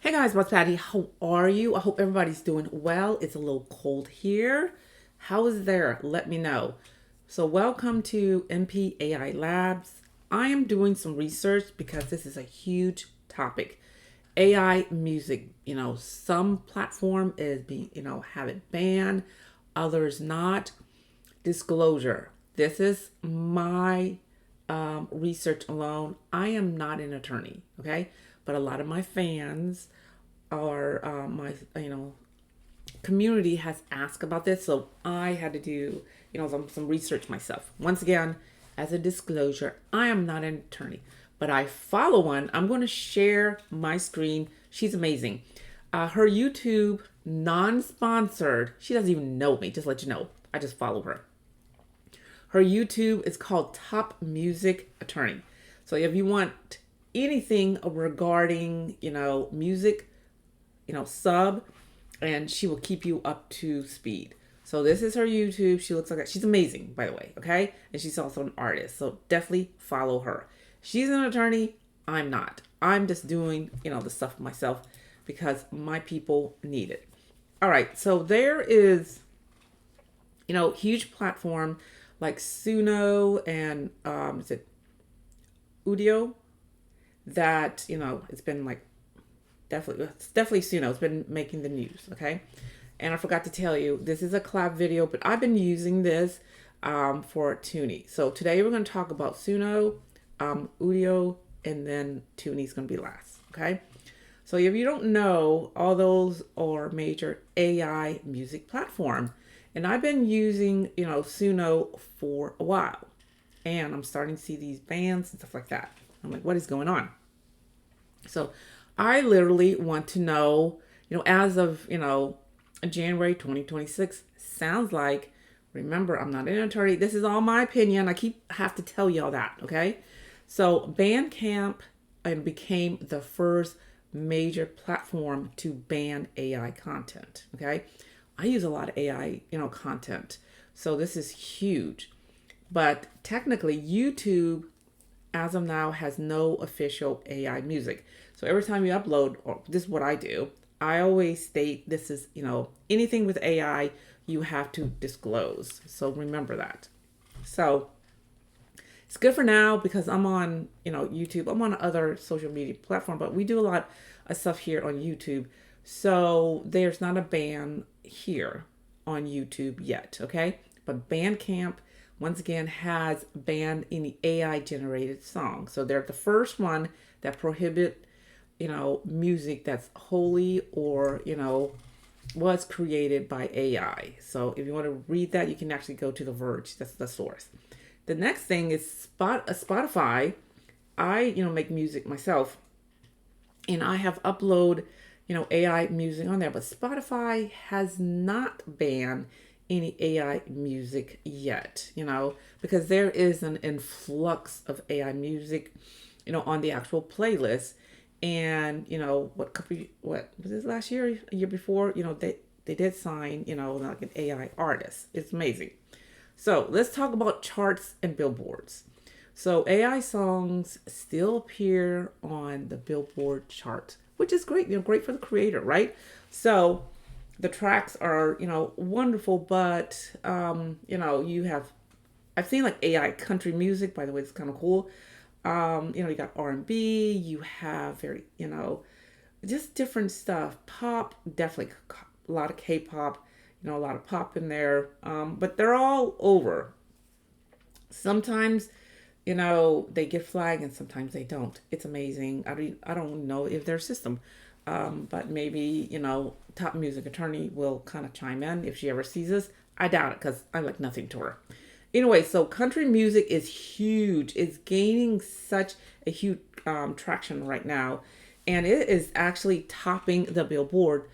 Hey guys, what's Patty? How are you? I hope everybody's doing well. It's a little cold here. How is there? Let me know. So, welcome to MP AI Labs. I am doing some research because this is a huge topic. AI music, some platform is being, have it banned, others not. Disclosure. This is my research alone. I am not an attorney, okay? But a lot of my fans or my community has asked about this, so I had to do some research myself. Once again, as a disclosure, I am not an attorney, but I follow one. I'm going to share my screen. She's amazing. Her YouTube, non-sponsored. She doesn't even know me. Just let you know, I just follow her. Her YouTube is called Top Music Attorney. So if you want anything regarding, music, sub, and she will keep you up to speed. So this is her YouTube. She looks like that. She's amazing, by the way, okay? And she's also an artist. So definitely follow her. She's an attorney. I'm not. I'm just doing, the stuff myself because my people need it. All right. So there is, huge platform like Suno and is it Udio that it's been like it's definitely Suno. It's been making the news, okay? And I forgot to tell you, this is a collab video, but I've been using this for Tuni. So today we're going to talk about Suno, Udio, and then Tuni's going to be last, okay? So if you don't know, all those are major AI music platform. And I've been using, Suno for a while. And I'm starting to see these bans and stuff like that. I'm like, what is going on? So I literally want to know, as of, January 2026, sounds like, remember, I'm not an attorney. This is all my opinion. Have to tell y'all that, okay? So Bandcamp became the first major platform to ban AI content, okay? I use a lot of AI, content. So this is huge. But technically, YouTube, as of now, has no official AI music. So every time you upload, or this is what I do, I always state this is, anything with AI, you have to disclose. So remember that. So it's good for now because I'm on, YouTube. I'm on other social media platform, but we do a lot of stuff here on YouTube. So there's not a ban here on YouTube yet, okay? But Bandcamp, once again, has banned any AI generated songs. So they're the first one that prohibit, music that's wholly or, was created by AI. So if you want to read that, you can actually go to The Verge. That's the source. The next thing is Spotify. I, make music myself, and I have uploaded, AI music on there, but Spotify has not banned any AI music yet, because there is an influx of AI music, on the actual playlist. And, what was this last year, a year before, they did sign, like an AI artist. It's amazing. So let's talk about charts and billboards. So AI songs still appear on the Billboard chart, which is great, great for the creator, right? So the tracks are, wonderful, but, you have, I've seen like AI country music, by the way, it's kind of cool. You got R&B, you have very, just different stuff. Pop, definitely a lot of K-pop, a lot of pop in there. But they're all over. Sometimes, they get flagged and sometimes they don't. It's amazing. I don't know if there's a system. But maybe, Top Music Attorney will kind of chime in if she ever sees this. I doubt it because I like nothing to her. Anyway, so country music is huge. It's gaining such a huge traction right now. And it is actually topping the Billboard.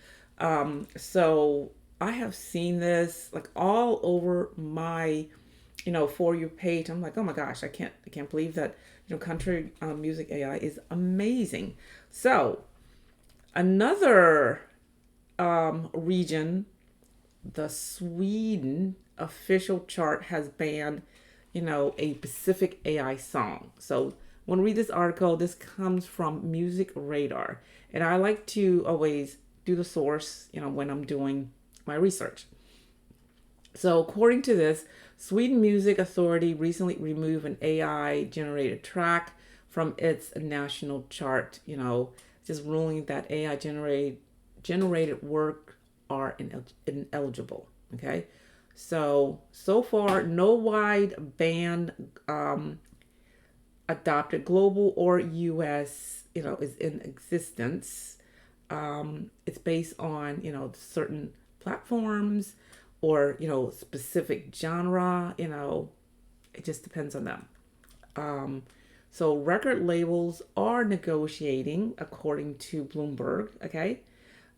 So I have seen this like all over my, For You page. I'm like, oh my gosh, I can't believe that, country music AI is amazing. So another region, the Sweden official chart has banned, a specific AI song. So want to read this article. This comes from Music Radar. And I like to always do the source, when I'm doing my research. So according to this, Sweden Music Authority recently removed an AI generated track from its national chart, just ruling that AI generated work are ineligible. Okay. So far, no wide band adopted global or US, is in existence. It's based on, certain platforms or, specific genre, it just depends on them. So record labels are negotiating, according to Bloomberg, okay,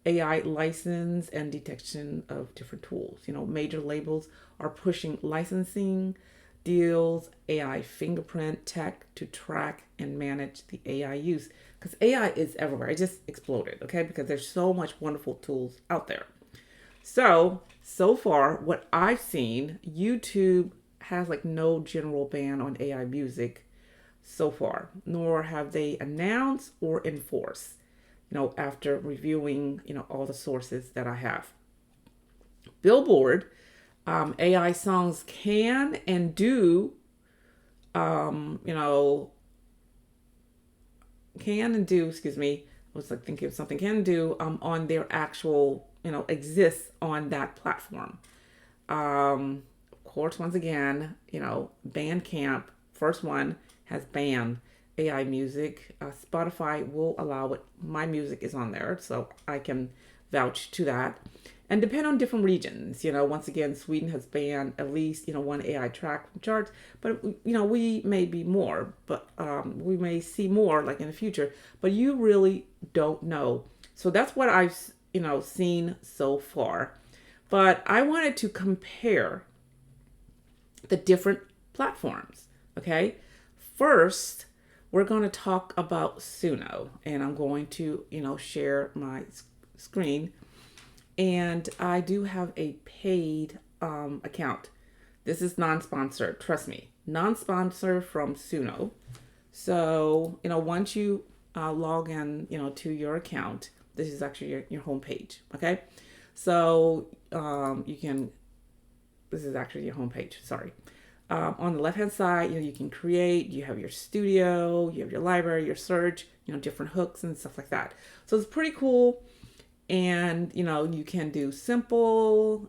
AI license and detection of different tools. Major labels are pushing licensing deals, AI fingerprint tech to track and manage the AI use. Because AI is everywhere. It just exploded, okay? Because there's so much wonderful tools out there. So far, what I've seen, YouTube has like no general ban on AI music so far, nor have they announced or enforced, after reviewing, all the sources that I have. Billboard, AI songs can and do, excuse me, I was like thinking of something, can do on their actual, exists on that platform. Of course, once again, Bandcamp, first one, has banned AI music. Spotify will allow it. My music is on there, so I can vouch to that. And depend on different regions. Once again, Sweden has banned at least, one AI track from charts, but, we may be more, but we may see more like in the future, but you really don't know. So that's what I've, seen so far. But I wanted to compare the different platforms, okay? First, we're going to talk about Suno, and I'm going to, share my screen. And I do have a paid account. This is non-sponsored, trust me. Non-sponsored from Suno. So, once you log in, to your account, this is actually your home page, okay? So this is actually your home page, sorry. On the left-hand side, you can create, you have your studio, you have your library, your search, different hooks and stuff like that. So it's pretty cool. And, you can do simple,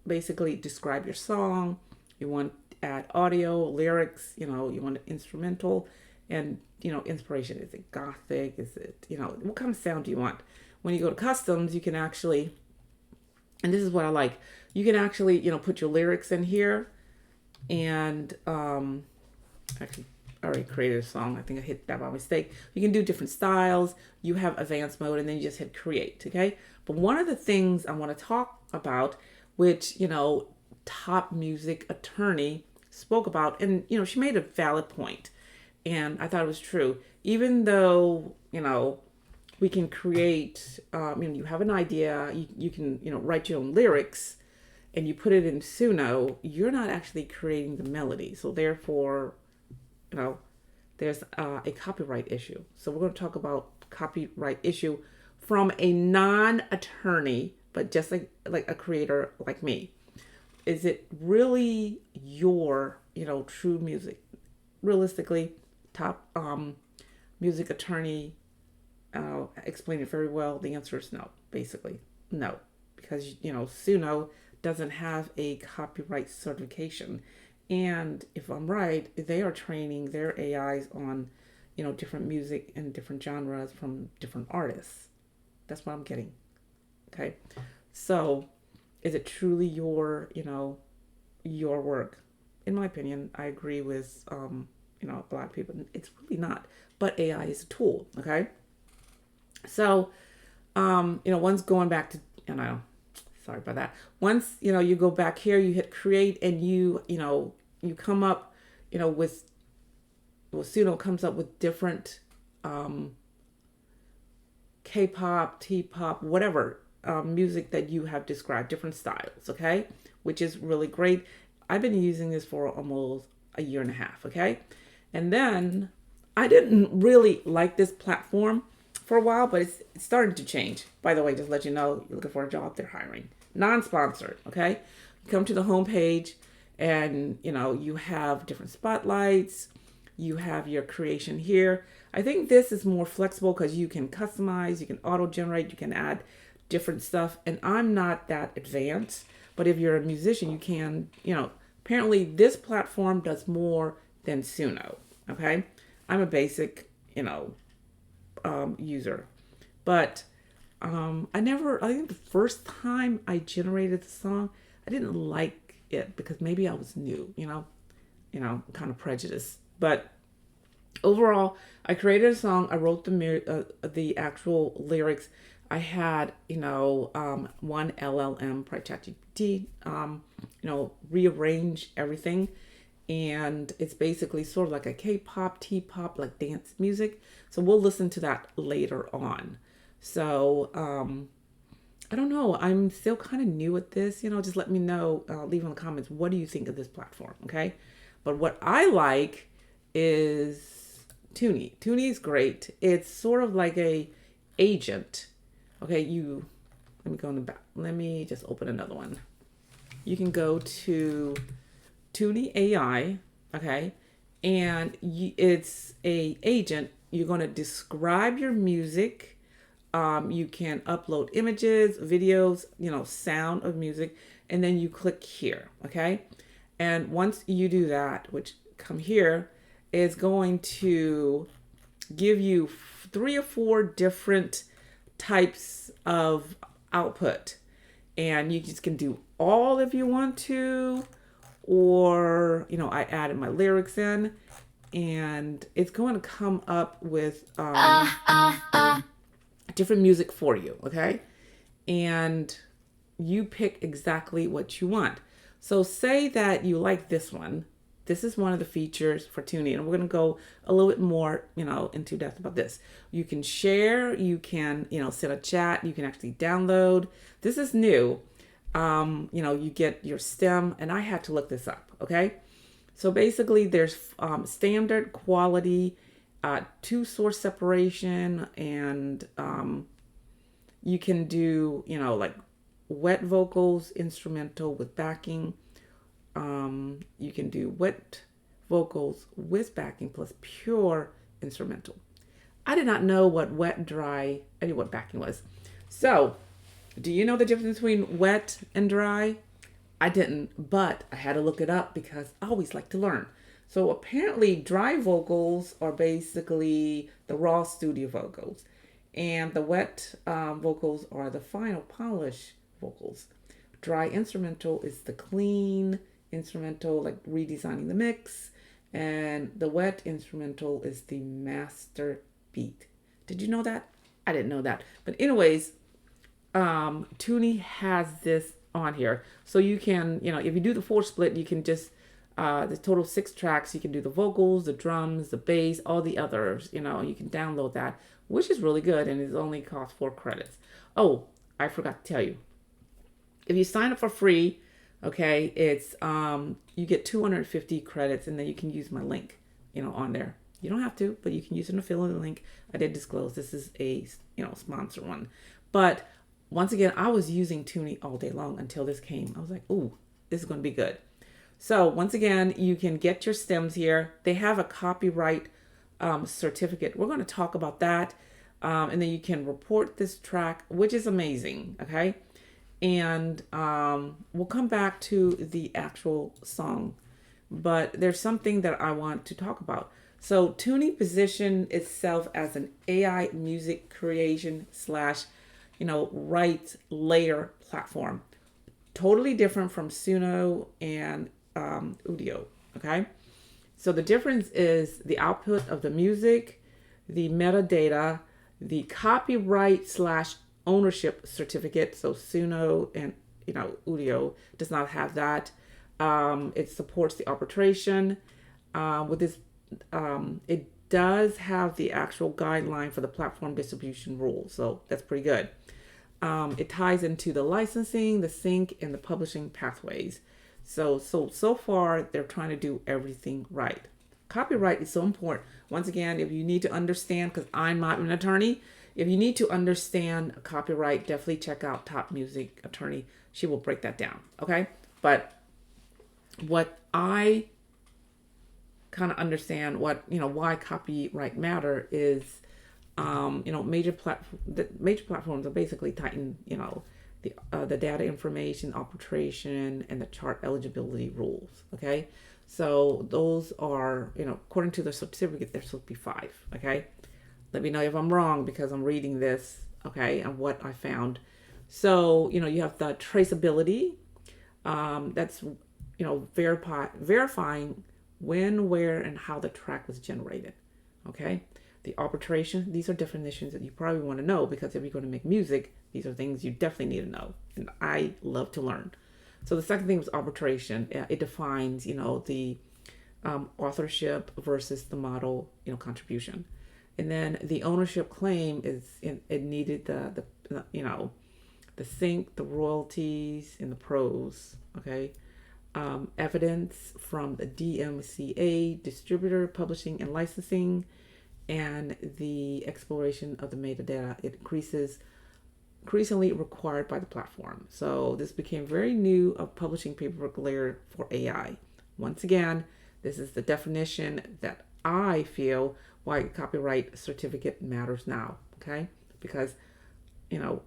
basically describe your song. You want to add audio, lyrics, you want an instrumental and, inspiration. Is it gothic? Is it, what kind of sound do you want? When you go to customs, you can actually, and this is what I like, you can actually, put your lyrics in here and, actually, I already created a song. I think I hit that by mistake. You can do different styles. You have advanced mode and then you just hit create, okay? But one of the things I want to talk about, which, top music attorney spoke about, and, she made a valid point, and I thought it was true. Even though, we can create, you have an idea, you can, write your own lyrics and you put it in Suno, you're not actually creating the melody. So therefore, there's a copyright issue. So we're going to talk about copyright issue from a non-attorney, but just like a creator like me. Is it really your, true music? Realistically, top music attorney explained it very well. The answer is no, basically. No, because, Suno doesn't have a copyright certification. And if I'm right, they are training their AIs on, different music and different genres from different artists. That's what I'm getting. Okay. So is it truly your, your work? In my opinion, I agree with, a lot of people. It's really not, but AI is a tool. Okay. So, once going back to, sorry about that. Once, you go back here, you hit create and you come up, with, Suno comes up with different K-pop, T-pop, whatever music that you have described, different styles, okay? Which is really great. I've been using this for almost a year and a half, okay? And then I didn't really like this platform for a while, but it's starting to change. By the way, just let you know, you're looking for a job, they're hiring. Non-sponsored, okay? You come to the homepage and, you have different spotlights. You have your creation here. I think this is more flexible because you can customize, you can auto-generate, you can add different stuff. And I'm not that advanced, but if you're a musician, you can, apparently this platform does more than Suno, okay? I'm a basic, user. But I think the first time I generated the song, I didn't like it because maybe I was new, kind of prejudiced. But overall, I created a song. I wrote the actual lyrics. I had, one LLM, probably ChatGPT, rearrange everything. And it's basically sort of like a K-pop, T-pop, like dance music. So we'll listen to that later on. So, I don't know. I'm still kind of new at this. Just let me know. Leave in the comments. What do you think of this platform? Okay. But what I like is Tuni. Tuni is great. It's sort of like a agent. Okay. Let me go in the back. Let me just open another one. You can go to Tunnee AI. Okay. And it's a agent. You're going to describe your music. You can upload images, videos, sound of music, and then you click here, okay? And once you do that, which come here, is going to give you 3 or 4 different types of output. And you just can do all if you want to, or, I added my lyrics in, and it's going to come up with different music for you, okay? And you pick exactly what you want. So say that you like this one. This is one of the features for Tuni, and we're going to go a little bit more, into depth about this. You can share, you can, set a chat, you can actually download. This is new. You get your stem, and I had to look this up, okay? So basically there's standard quality, 2 source separation, and you can do, like wet vocals, instrumental with backing. You can do wet vocals with backing plus pure instrumental. I did not know what wet, dry, and what backing was. So, do you know the difference between wet and dry? I didn't, but I had to look it up because I always like to learn. So apparently dry vocals are basically the raw studio vocals, and the wet vocals are the final polish vocals. Dry instrumental is the clean instrumental, like redesigning the mix, and the wet instrumental is the master beat. Did you know that? I didn't know that. But anyways, Tuni has this on here. So you can, if you do the 4 split, you can just, the total 6 tracks, you can do the vocals, the drums, the bass, all the others, you can download that, which is really good. And it only costs 4 credits. Oh, I forgot to tell you. If you sign up for free, okay, it's, you get 250 credits, and then you can use my link, on there. You don't have to, but you can use it in fill in the link. I did disclose this is a, sponsor one. But once again, I was using Tuni all day long until this came. I was like, ooh, this is going to be good. So once again, you can get your stems here. They have a copyright certificate. We're going to talk about that. And then you can report this track, which is amazing. Okay. And we'll come back to the actual song. But there's something that I want to talk about. So Tuni positioned itself as an AI music creation / rights layer platform. Totally different from Suno and Udio, okay? So the difference is the output of the music, the metadata, the copyright / ownership certificate. So Suno and, Udio does not have that. It supports the arbitration. With this, it does have the actual guideline for the platform distribution rules. So that's pretty good. It ties into the licensing, the sync, and the publishing pathways. So far they're trying to do everything right. Copyright is so important. Once again, if you need to understand, because I'm not an attorney, if you need to understand copyright, definitely check out Top Music Attorney. She will break that down. Okay. But what I kind of understand why copyright matter is the major platforms are basically tighten the data information arbitration and the chart eligibility rules. Okay, so those are according to the certificate there's supposed to be five. Okay, let me know if I'm wrong because I'm reading this. Okay, and what I found. So you have the traceability. That's verifying when, where, and how the track was generated. Okay. The arbitration, these are definitions that you probably want to know because if you're going to make music, these are things you definitely need to know. And I love to learn. So the second thing was arbitration. It defines, the authorship versus the model, contribution. And then the ownership claim it needed the sync, the royalties, and the pros. Okay. Evidence from the DMCA, distributor, publishing, and licensing, and the exploration of the metadata. It increasingly required by the platform. So this became very new of publishing paperwork layer for AI. Once again, this is the definition that I feel why copyright certificate matters now. Okay, because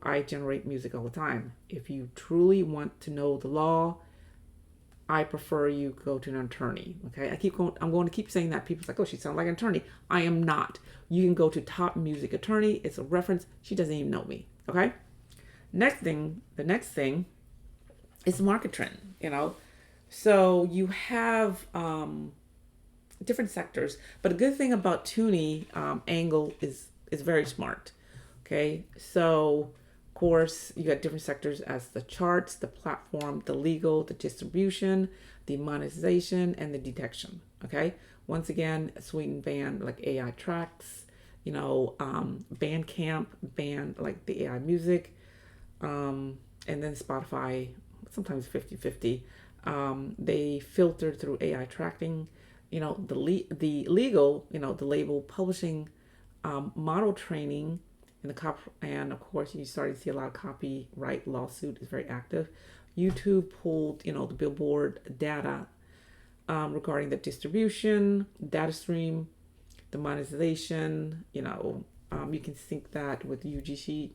I generate music all the time. If you truly want to know the law, I prefer you go to an attorney. Okay, I'm going to keep saying that. People's like, oh, she sounds like an attorney. I am not. You can go to Top Music Attorney. It's a reference. She doesn't even know me. Okay. The next thing is market trend. So you have different sectors, but a good thing about Tuni angle is very smart. Okay, so of course you got different sectors as the charts, the platform, the legal, the distribution, the monetization, and the detection. Okay, once again, Sweden banned like AI tracks, Bandcamp banned like the AI music, and then Spotify sometimes 50-50. They filtered through AI tracking, the legal, the label publishing, model training, and of course you started to see a lot of copyright lawsuit is very active. YouTube pulled the Billboard data regarding the distribution, data stream, the monetization. You can sync that with UGC.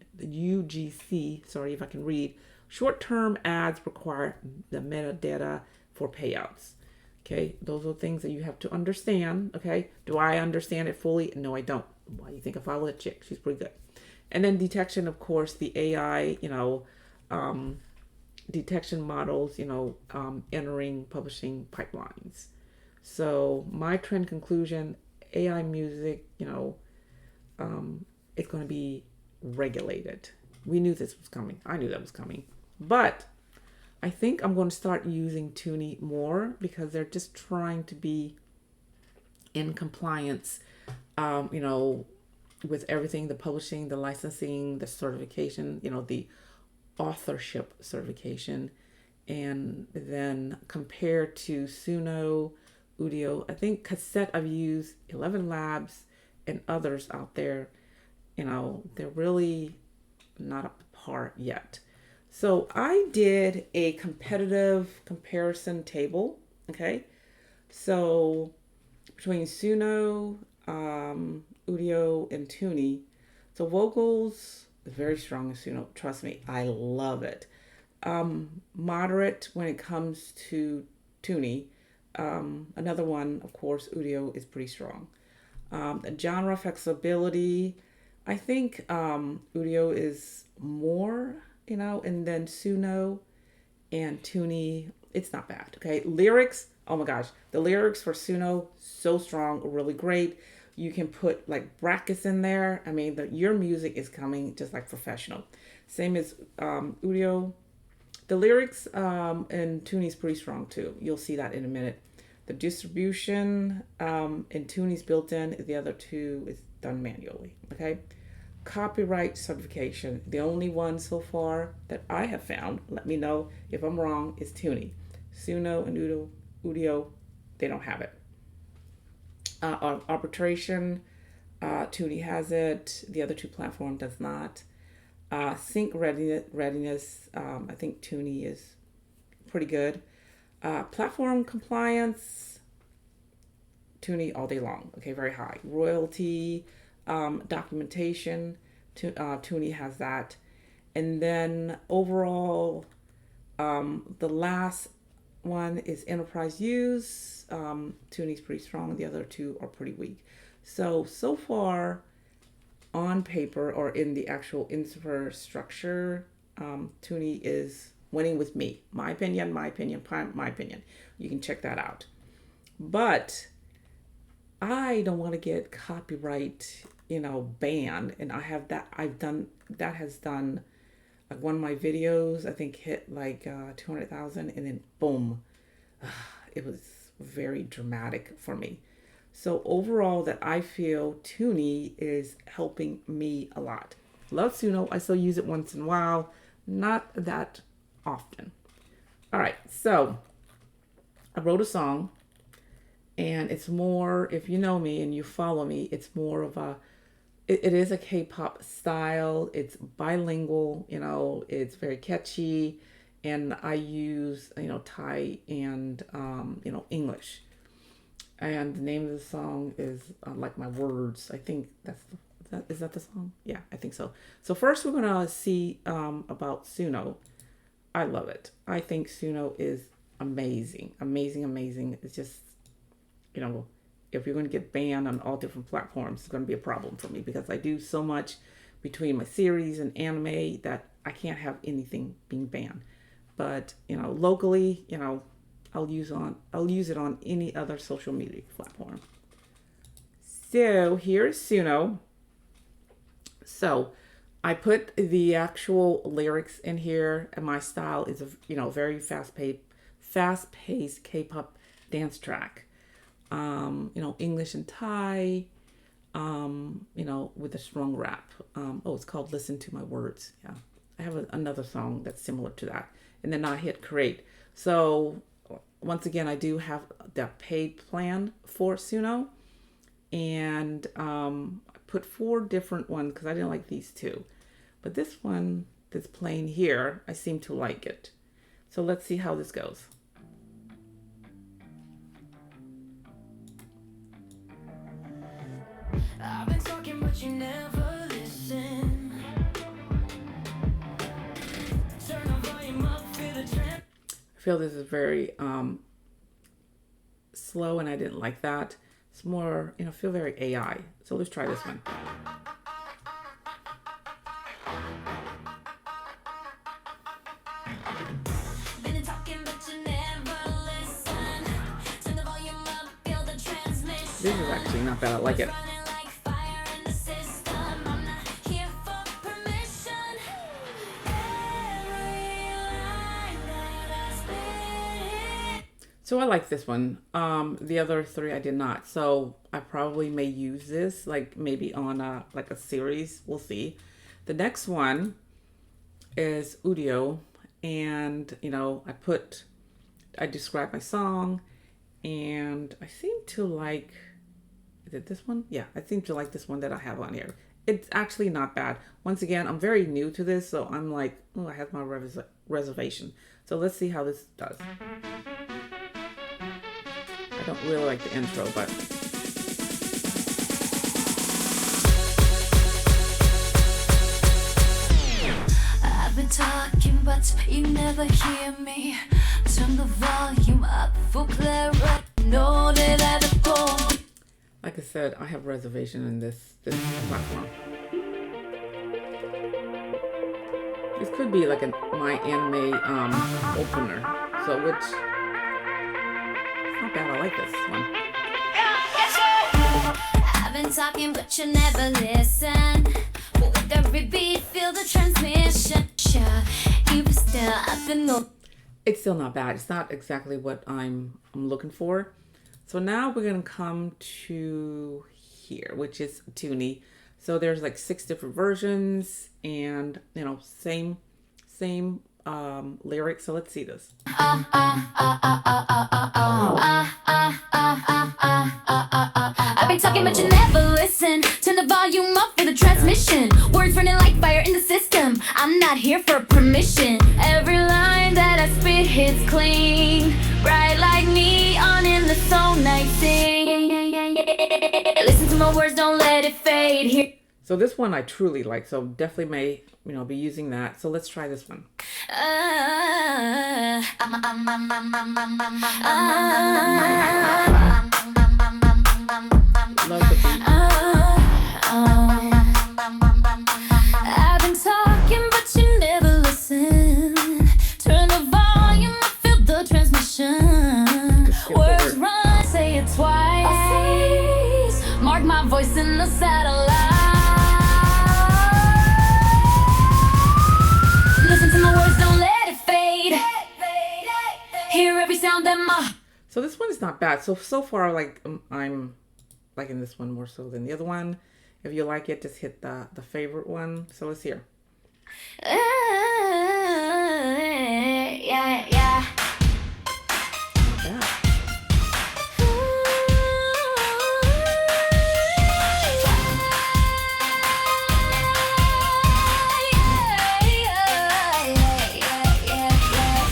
Sorry if I can read. Short-term ads require the metadata for payouts. Okay, those are things that you have to understand. Okay, do I understand it fully? No, I don't. Why do you think I follow that chick? She's pretty good. And then detection, of course, the AI, detection models, entering publishing pipelines. So my trend conclusion, AI music, it's going to be regulated. We knew this was coming. I knew that was coming. But I think I'm going to start using Tuni more because they're just trying to be in compliance, with everything, the publishing, the licensing, the certification, the authorship certification. And then compared to Suno, Udio, I think cassette I've used 11 labs and others out there, they're really not up to par yet. So I did a competitive comparison table. Okay. So between Suno, Udio, and Tuni. So vocals is very strong in Suno. Trust me, I love it. Moderate when it comes to Tuni. Another one, of course, Udio is pretty strong. Genre flexibility, I think Udio is more, and then Suno and Tuni, it's not bad. Okay, lyrics, oh my gosh, the lyrics for Suno, so strong, really great. You can put like brackets in there. I mean, your music is coming just like professional. Same as Udio. The lyrics in Tuni is pretty strong too. You'll see that in a minute. The distribution in Tuni's built in. The other two is done manually. Okay. Copyright certification. The only one so far that I have found, let me know if I'm wrong, is Tuni. Suno and Udio, they don't have it. arbitration, Tuni has it. The other two platform does not. Sync readiness, I think Tuni is pretty good. Platform compliance, Tuni all day long. Okay, very high. Royalty, documentation, Tuni has that. And then overall, the last one is enterprise use. Tuni's pretty strong. The other two are pretty weak. So far on paper or in the actual infrastructure, Tuni is winning with me. My opinion. You can check that out. But I don't want to get copyright, banned. And that has done, like one of my videos, I think hit like 200,000 and then boom, it was very dramatic for me. So overall that I feel Tuni is helping me a lot. Love Suno. I still use it once in a while, not that often. All right, so I wrote a song and it's more, if you know me and you follow me, it's more of it is a K-pop style. It's bilingual, it's very catchy. And I use, Thai and, English. And the name of the song is like my words. I think is that the song? Yeah, I think so. So first we're gonna see about Suno. I love it. I think Suno is amazing. It's just, if you're going to get banned on all different platforms, it's going to be a problem for me because I do so much between my series and anime that I can't have anything being banned. But, locally, I'll use it on any other social media platform. So here's Suno. So I put the actual lyrics in here, and my style is a very fast-paced K-pop dance track. English and Thai, with a strong rap. It's called Listen to My Words. Yeah. I have another song that's similar to that. And then I hit create. So once again, I do have the paid plan for Suno. And I put 4 different ones because I didn't like these 2. But this one that's playing here, I seem to like it. So let's see how this goes. I've been talking, but you never listen. Turn the volume up, feel the trend. I feel this is very slow, and I didn't like that. It's more, feel very AI. So let's try this one. Been talking, but you never listen. Turn the volume up, feel the transmission. This is actually not bad. I like it. So I like this one. The other 3 I did not. So I probably may use this, like maybe on a series. We'll see. The next one is Udio, and I describe my song, and I seem to like. Is it this one? Yeah, I seem to like this one that I have on here. It's actually not bad. Once again, I'm very new to this, so I'm like, I have my reservation. So let's see how this does. I don't really like the intro, but I've been talking, but you never hear me. Turn the volume up for clarity. Know that I don't go. Like I said, I have reservation in this platform. This could be like my anime opener. So which. Not bad, I like this one. I've been talking, but you never listen. But with every beat, feel the transmission. You still up in the. It's still not bad. It's not exactly what I'm looking for. So now we're gonna come to here, which is Tuni. So there's like 6 different versions, and same lyrics. So let's see this. I be talking but you never listen. Turn the volume up for the transmission. Words running like fire in the system. I'm not here for permission. Every line that I spit hits clean, bright like neon in the song I sing. Listen to my words, don't let it fade. Here. So this one I truly like, so definitely may, be using that. So let's try this one. Love the beat. I've been talking but you never listen. Turn the volume up, feel the transmission. Words run, say it twice. Mark my voice in the satellite. Listen to my words, don't let it fade. Hear every sound that my... So this one is not bad. So far, like, I'm liking this one more so than the other one. If you like it, just hit the favorite one. So let's hear. Yeah. Yeah.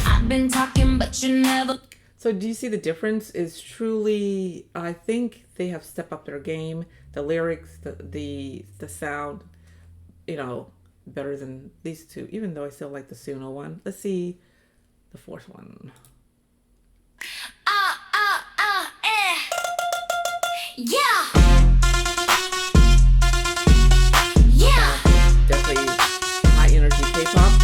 I've been talking, but you never. So do you see the difference is truly, I think they have stepped up their game. The lyrics, the sound, better than these two, even though I still like the Suno one. Let's see the fourth one. Yeah. Yeah. Definitely high energy K-pop.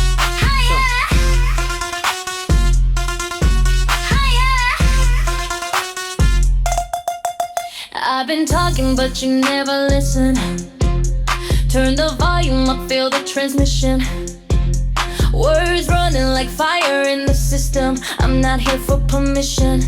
I've been talking but you never listen. Turn the volume up, feel the transmission. Words running like fire in the system. I'm not here for permission.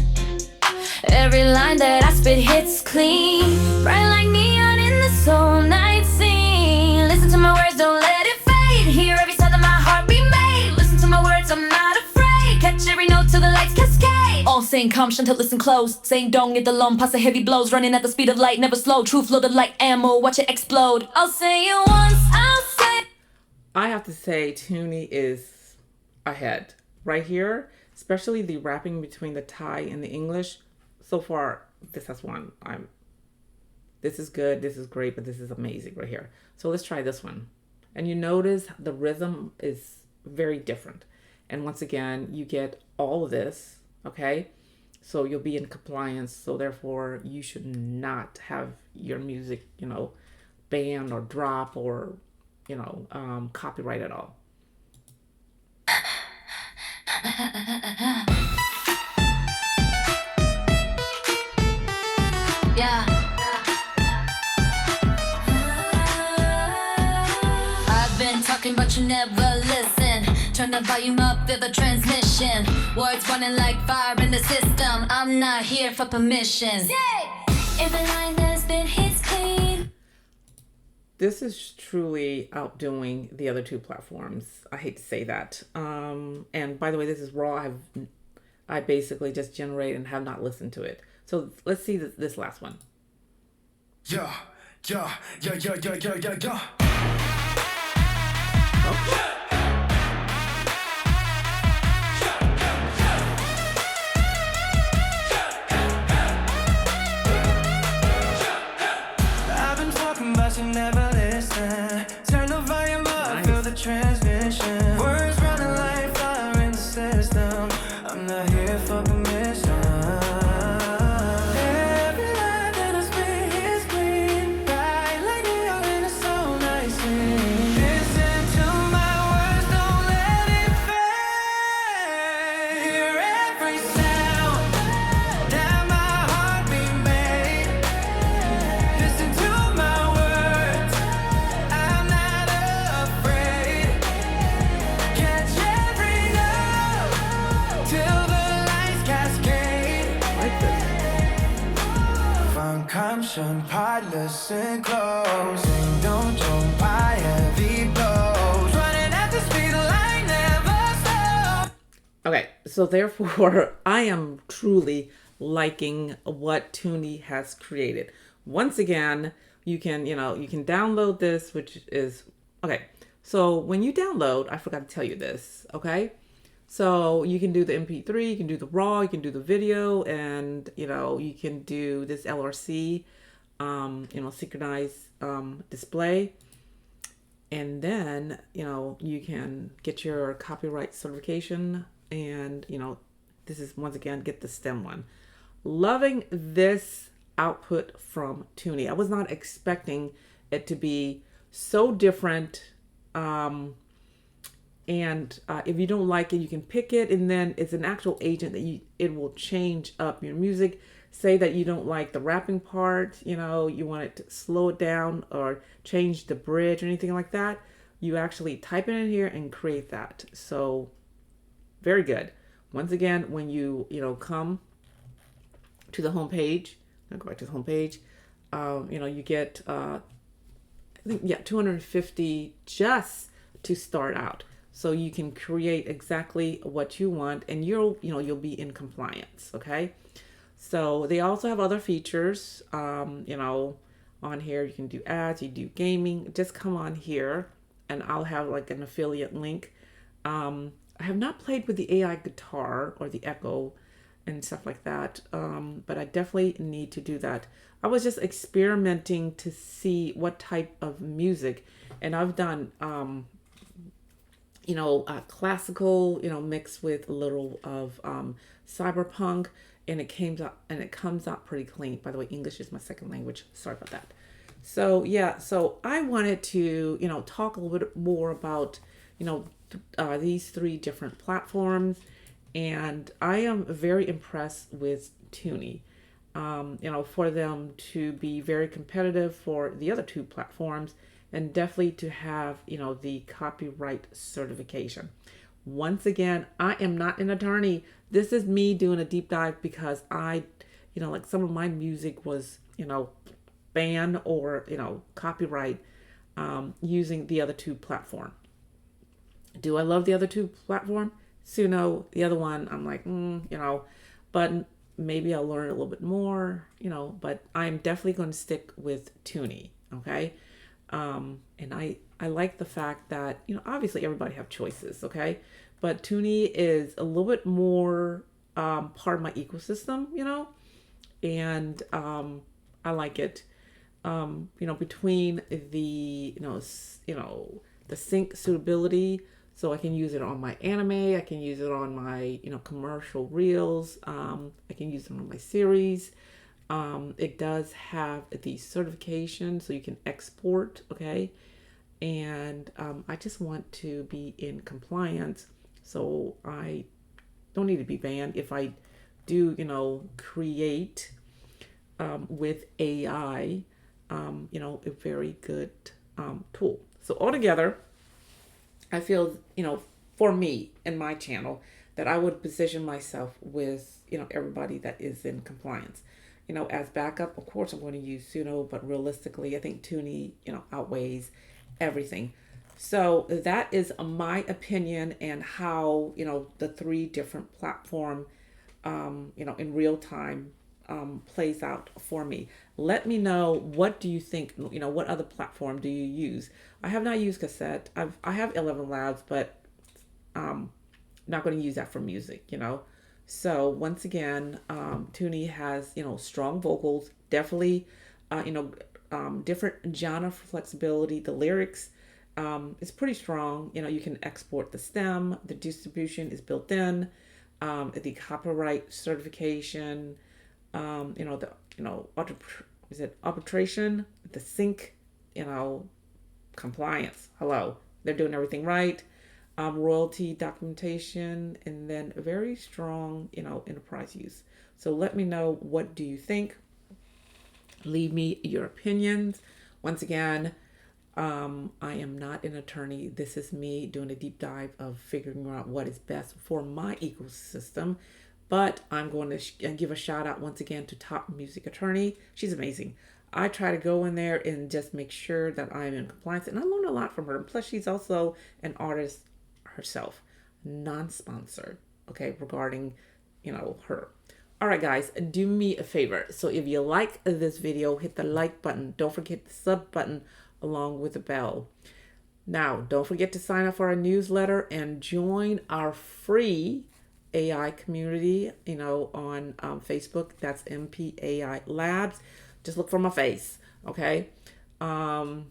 Every line that I spit hits clean, bright like neon in the soul night scene. Listen to my words, don't let it fade. Hear every sound that my heart be made. Listen to my words, I'm not afraid. Catch every note till the lights cascade. All saying calm, to listen close. Saying don't get the lump, pass the heavy blows. Running at the speed of light, never slow. Truth loaded like ammo, watch it explode. I'll say it once, I'll say. I have to say Tuni is ahead right here, especially the rapping between the Thai and the English. So far, this has won. This is good, this is great, but this is amazing right here. So let's try this one. And you notice the rhythm is very different. And once again, you get all of this, okay? So you'll be in compliance. So therefore, you should not have your music, banned or drop or, copyright at all. Yeah. I've been talking but you never listen. Turn the volume up, feel the transmission. Words running like fire in the system. I'm not here for permission. Every line that's been hits clean. This is truly outdoing the other two platforms. I hate to say that. And by the way, this is raw. I basically just generate and have not listened to it. So let's see this last one. Yeah. Oh. I've been talking but you never listen. Turn the volume up, feel the transmission. Words running like fire in the system. I'm not here for permission. Part listen closing, don't jump by heavy blows. Running at the speed of light, never stop. Okay, so therefore, I am truly liking what Tuni has created. once again, you can, you can download this, which is okay. So when you download, I forgot to tell you this, okay? So you can do the MP3, you can do the raw, you can do the video, and you can do this LRC, synchronized display, and then you can get your copyright certification, and this is once again get the STEM one. Loving this output from Tuni. I was not expecting it to be so different. And if you don't like it, you can pick it, and then it's an actual agent that it will change up your music. Say that you don't like the rapping part, you want it to slow it down or change the bridge or anything like that. You actually type it in here and create that. So very good. Once again, when you come to the home page, I'll go back to the home page. You get I think 250 just to start out. So you can create exactly what you want, and you'll be in compliance. Okay. So they also have other features. On here you can do ads, you do gaming. Just come on here, and I'll have like an affiliate link. I have not played with the AI guitar or the Echo and stuff like that, but I definitely need to do that. I was just experimenting to see what type of music, and I've done classical, mixed with a little of cyberpunk, and it comes out pretty clean. By the way, English is my second language. Sorry about that. So yeah, so I wanted to talk a little bit more about these three different platforms, and I am very impressed with Tuni. For them to be very competitive for the other two platforms, and definitely to have the copyright certification. Once again, I am not an attorney. This is me doing a deep dive because I like some of my music was banned or copyright using the other two platform. Do I love the other two platform? Suno, the other one, I'm like, but maybe I'll learn a little bit more, but I'm definitely going to stick with Tuni, okay? And I like the fact that, obviously everybody have choices, okay? But Tuni is a little bit more part of my ecosystem, and I like it. Between the, the sync suitability, so I can use it on my anime, I can use it on my, commercial reels, I can use it on my series. It does have the certification, so you can export, okay? And I just want to be in compliance, so I don't need to be banned if I do, create with AI, a very good tool. So altogether, I feel, for me and my channel, that I would position myself with, everybody that is in compliance. As backup, of course, I'm going to use Suno, but realistically, I think Tuni, outweighs everything. So that is my opinion and how, the three different platform, in real time, plays out for me. Let me know, what do you think, what other platform do you use? I have not used cassette. I have 11 Labs, but not going to use that for music, So once again, Tuni has, strong vocals, definitely, different genre flexibility. The lyrics is pretty strong. You can export the stem. The distribution is built in. The copyright certification, arbitration, the sync, compliance. Hello, they're doing everything right. Royalty documentation, and then very strong, enterprise use. So let me know, what do you think? Leave me your opinions. Once again, I am not an attorney. This is me doing a deep dive of figuring out what is best for my ecosystem. But I'm going to give a shout out once again to Top Music Attorney. She's amazing. I try to go in there and just make sure that I'm in compliance, and I learn a lot from her. Plus, she's also an artist herself, non-sponsored, okay, regarding, her. All right, guys, do me a favor. So if you like this video, hit the like button. Don't forget the sub button along with the bell. Now, don't forget to sign up for our newsletter and join our free AI community, on Facebook. That's MPAI Labs. Just look for my face, okay? And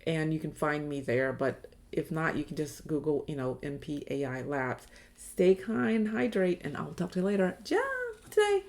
you can find me there. But if not, you can just Google, MPAI Labs. Stay kind, hydrate, and I'll talk to you later. Ciao today.